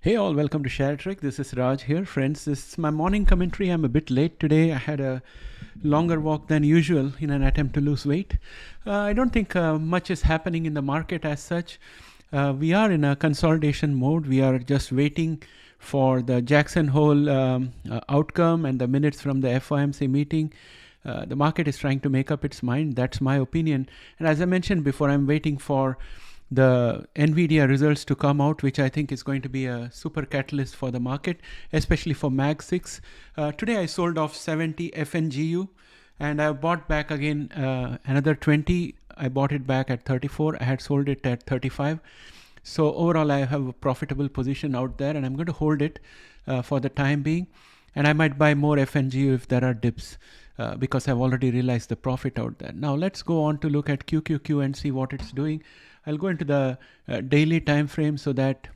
Hey all, welcome to ShareTreck. This is Raj here. Friends, this is my morning commentary. I'm a bit late today. I had a longer walk than usual in an attempt to lose weight. I don't think much is happening in the market as such. We are in a consolidation mode. We are just waiting for the Jackson Hole outcome and the minutes from the FOMC meeting. The market is trying to make up its mind. That's my opinion. And as I mentioned before, I'm waiting for the NVDA results to come out, which I think is going to be a super catalyst for the market, especially for Mag 6. Today I sold off 70 FNGU and I bought back again another 20. I bought it back at 34. I had sold it at 35. So overall I have a profitable position out there and I'm going to hold it for the time being. And I might buy more FNGU if there are dips because I've already realized the profit out there. Now let's go on to look at QQQ and see what it's doing. I'll go into the daily time frame so that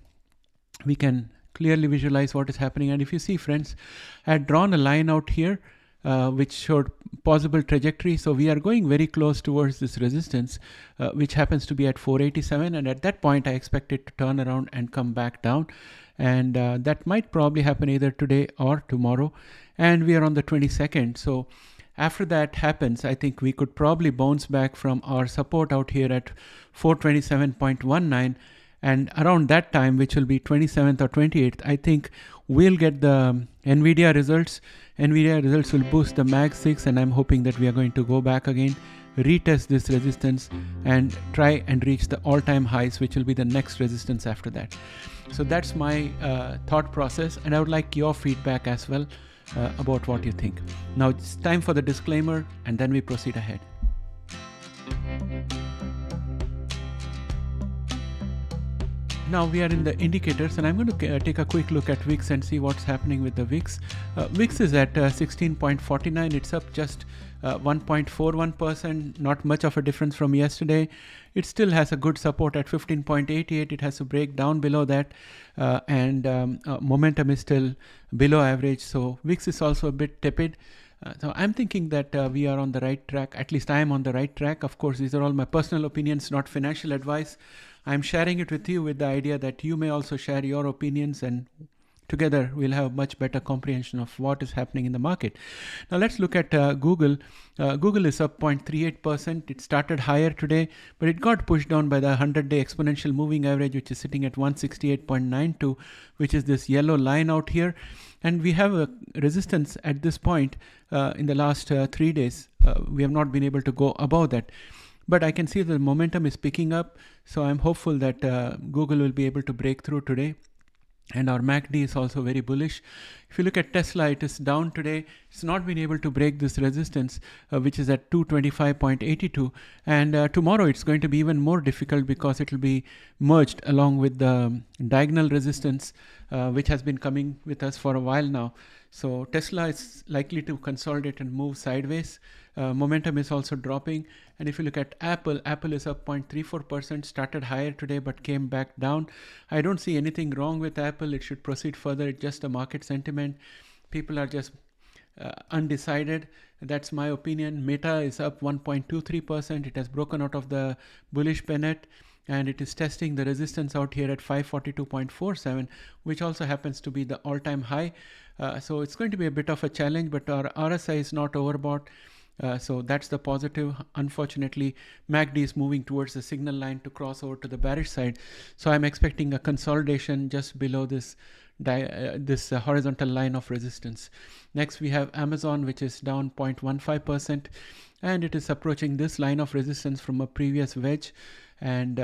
we can clearly visualize what is happening. And if you see, friends, I had drawn a line out here which showed possible trajectory. So we are going very close towards this resistance, which happens to be at 487. And at that point, I expect it to turn around and come back down. And that might probably happen either today or tomorrow. And we are on the 22nd. So after that happens, I think we could probably bounce back from our support out here at 427.19, and around that time, which will be 27th or 28th, I think we'll get the NVDA results. NVDA results will boost the Mag 6, and I'm hoping that we are going to go back again, retest this resistance, and try and reach the all-time highs, which will be the next resistance after that. So that's my thought process, and I would like your feedback as well about what you think. Now it's time for the disclaimer and then we proceed ahead. Now we are in the indicators and I'm going to take a quick look at VIX and see what's happening with the VIX. VIX is at 16.49. It's up just 1.41%, not much of a difference from yesterday. It still has a good support at 15.88. It has to break down below that and momentum is still below average. So VIX is also a bit tepid. So I'm thinking that we are on the right track. At least I am on the right track. Of course, these are all my personal opinions, not financial advice. I'm sharing it with you with the idea that you may also share your opinions, and together we'll have a much better comprehension of what is happening in the market. Now let's look at Google. Google is up 0.38%. It started higher today, but it got pushed down by the 100-day exponential moving average, which is sitting at 168.92, which is this yellow line out here. And we have a resistance at this point in the last 3 days. We have not been able to go above that. But I can see the momentum is picking up. So I'm hopeful that Google will be able to break through today. And our MACD is also very bullish. If you look at Tesla, it is down today. It's not been able to break this resistance, which is at 225.82. And tomorrow it's going to be even more difficult because it will be merged along with the diagonal resistance, which has been coming with us for a while now. So Tesla is likely to consolidate and move sideways. Momentum is also dropping. And if you look at Apple, Apple is up 0.34%, started higher today but came back down. I don't see anything wrong with Apple. It should proceed further. It's just a market sentiment. People are just undecided. That's my opinion. Meta is up 1.23%. It has broken out of the bullish pennant and it is testing the resistance out here at 542.47, which also happens to be the all-time high. So it's going to be a bit of a challenge, but our RSI is not overbought. So that's the positive. Unfortunately, MACD is moving towards the signal line to cross over to the bearish side. So I'm expecting a consolidation just below this horizontal line of resistance. Next, we have Amazon, which is down 0.15%, and it is approaching this line of resistance from a previous wedge, and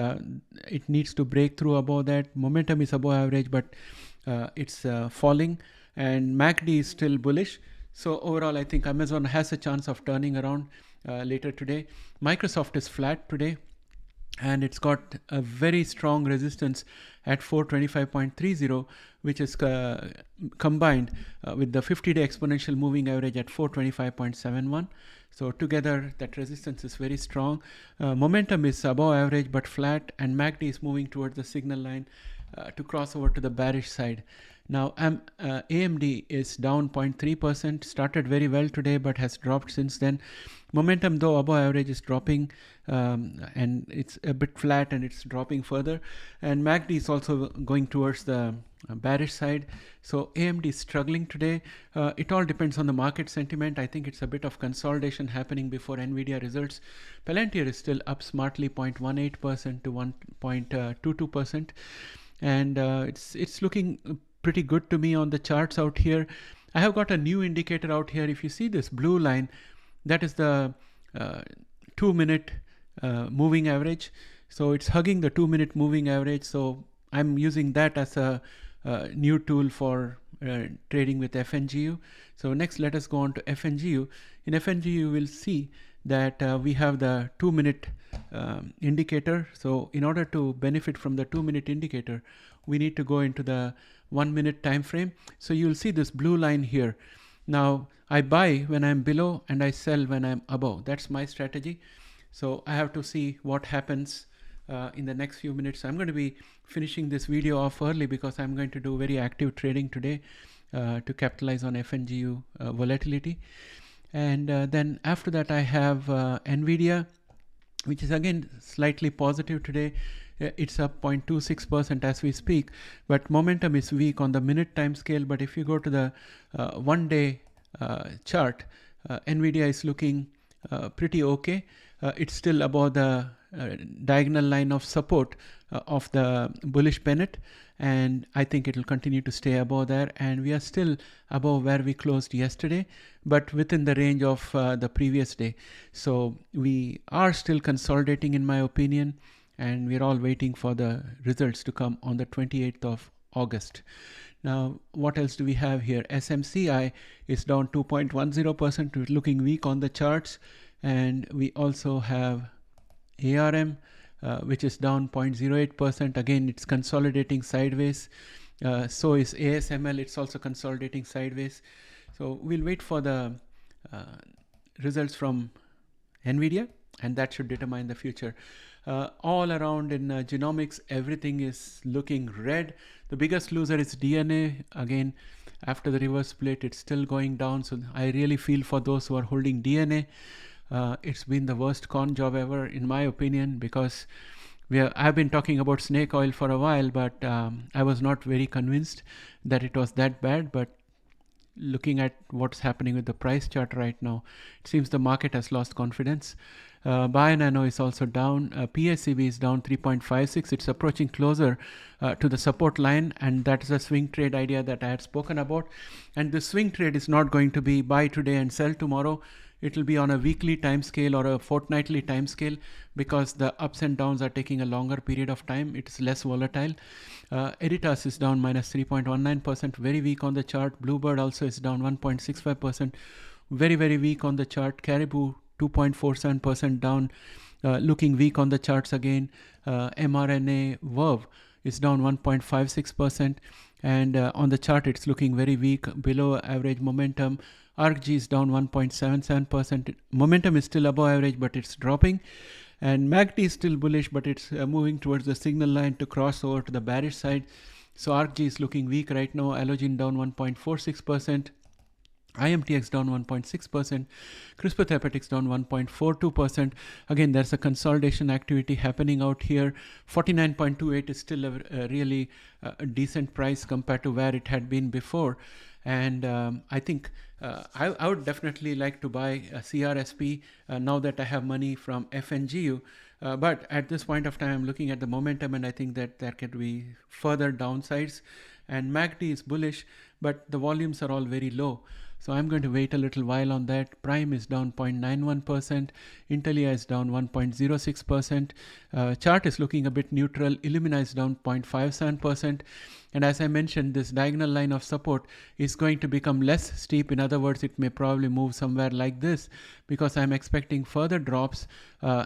it needs to break through above that. Momentum is above average, but it's falling, and MACD is still bullish. So overall, I think Amazon has a chance of turning around later today. Microsoft is flat today, and it's got a very strong resistance at 425.30, which is combined with the 50-day exponential moving average at 425.71. So together, that resistance is very strong. Momentum is above average but flat, and MACD is moving towards the signal line to cross over to the bearish side. Now AMD is down 0.3%, started very well today but has dropped since then. Momentum though above average is dropping, and it's a bit flat and it's dropping further, and MACD is also going towards the bearish side. So AMD is struggling today. It all depends on the market sentiment. I think it's a bit of consolidation happening before NVDA results. Palantir is still up smartly 0.18% to 1.22%, and it's looking pretty good to me on the charts out here. I have got a new indicator out here. If you see this blue line, that is the 2-minute moving average. So it's hugging the 2-minute moving average. So I'm using that as a new tool for trading with FNGU. So next, let us go on to FNGU. In FNGU, we'll see that we have the 2-minute indicator. So in order to benefit from the 2-minute indicator, we need to go into the 1-minute time frame. So you'll see this blue line here. Now I buy when I'm below and I sell when I'm above. That's my strategy. So I have to see what happens in the next few minutes. I'm going to be finishing this video off early because I'm going to do very active trading today to capitalize on FNGU volatility. And then after that, I have NVDA, which is again slightly positive today. It's up 0.26% as we speak, but momentum is weak on the minute time scale. But if you go to the 1-day chart, NVDA is looking pretty okay. It's still above the diagonal line of support of the bullish pennant, and I think it will continue to stay above there, and we are still above where we closed yesterday, but within the range of the previous day. So we are still consolidating in my opinion, and we're all waiting for the results to come on the 28th of August. Now, what else do we have here? SMCI is down 2.10%, looking weak on the charts. And we also have ARM, which is down 0.08%. Again, it's consolidating sideways. So is ASML, it's also consolidating sideways. So we'll wait for the results from NVIDIA, and that should determine the future. All around in genomics, everything is looking red. The biggest loser is DNA. Again, after the reverse split, it's still going down. So I really feel for those who are holding DNA. It's been the worst con job ever, in my opinion, because I've been talking about snake oil for a while, but I was not very convinced that it was that bad. But looking at what's happening with the price chart right now, it seems the market has lost confidence. Bionano is also down. PSCB is down 3.56. It's approaching closer to the support line, and that's a swing trade idea that I had spoken about. And the swing trade is not going to be buy today and sell tomorrow. It will be on a weekly time scale or a fortnightly time scale, because the ups and downs are taking a longer period of time. It's less volatile. Editas is down minus 3.19%, very weak on the chart. Bluebird also is down 1.65%, very, very weak on the chart. Caribou 2.47% down, looking weak on the charts again. mRNA Verve is down 1.56%, and on the chart it's looking very weak, below average momentum. ARCG is down 1.77%. Momentum is still above average, but it's dropping. And MACD is still bullish, but it's moving towards the signal line to cross over to the bearish side. So ARCG is looking weak right now. Allogene down 1.46%. IMTX down 1.6%, CRISPR Therapeutics down 1.42%. Again, there's a consolidation activity happening out here. 49.28 is still a really decent price compared to where it had been before. And I think I would definitely like to buy a CRSP now that I have money from FNGU. But at this point of time, I'm looking at the momentum, and I think that there could be further downsides. And MACD is bullish, but the volumes are all very low. So I'm going to wait a little while on that. Prime is down 0.91%. Intelia is down 1.06%. Chart is looking a bit neutral. Illumina is down 0.57%. And as I mentioned, this diagonal line of support is going to become less steep. In other words, it may probably move somewhere like this, because I'm expecting further drops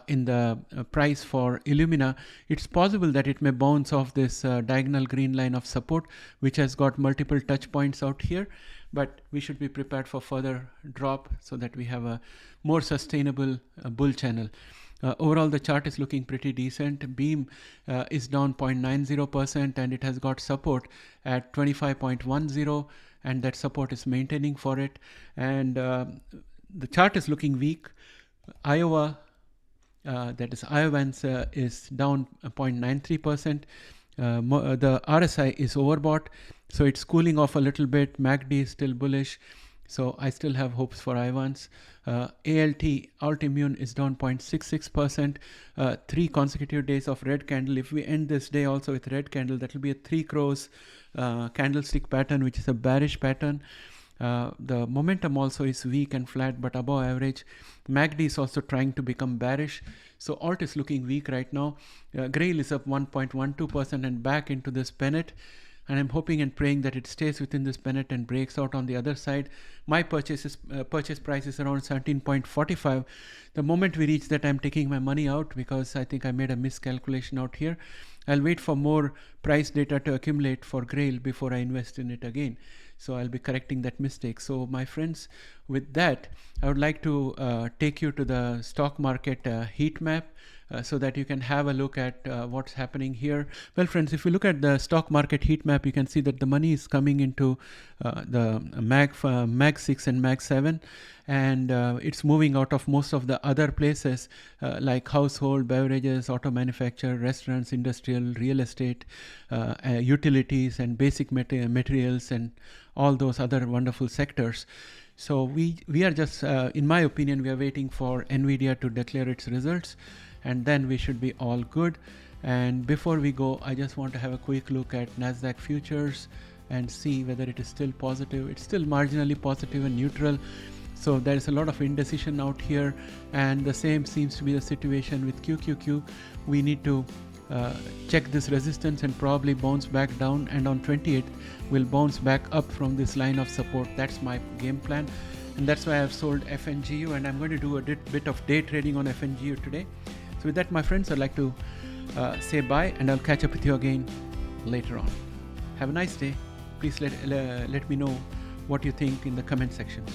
in the price for Illumina. It's possible that it may bounce off this diagonal green line of support, which has got multiple touch points out here. But we should be prepared for further drop so that we have a more sustainable bull channel. Overall, the chart is looking pretty decent. Beam is down 0.90% and it has got support at 25.10, and that support is maintaining for it. And the chart is looking weak. Iowa, that is Iowans, is down 0.93%. The RSI is overbought, so it's cooling off a little bit. MACD is still bullish, so I still have hopes for Iowans. ALT, Altimmune, is down 0.66%. 3 consecutive days of red candle. If we end this day also with red candle, that will be a 3 crows candlestick pattern, which is a bearish pattern. The momentum also is weak and flat, but above average. MACD is also trying to become bearish. So alt is looking weak right now. Grail is up 1.12% and back into this pennant. And I'm hoping and praying that it stays within this pennant and breaks out on the other side. My purchase price is around 17.45. The moment we reach that, I'm taking my money out because I think I made a miscalculation out here. I'll wait for more price data to accumulate for Grail before I invest in it again. So I'll be correcting that mistake. So my friends, with that, I would like to take you to the stock market heat map so that you can have a look at what's happening here. Well, friends, if you look at the stock market heat map, you can see that the money is coming into the MAG 6 and MAG 7. And it's moving out of most of the other places like household, beverages, auto manufacture, restaurants, industrial, real estate, utilities, and basic materials, and all those other wonderful sectors. So we are just, in my opinion, we are waiting for NVDA to declare its results, and then we should be all good. And before we go, I just want to have a quick look at NASDAQ futures and see whether it is still positive. It's still marginally positive and neutral. So there is a lot of indecision out here, and the same seems to be the situation with QQQ. We need to check this resistance and probably bounce back down, and on 28th we'll bounce back up from this line of support. That's my game plan, and that's why I've sold FNGU, and I'm going to do a bit of day trading on FNGU today. So with that, my friends, I'd like to say bye, and I'll catch up with you again later on. Have a nice day. Please let me know what you think in the comment sections.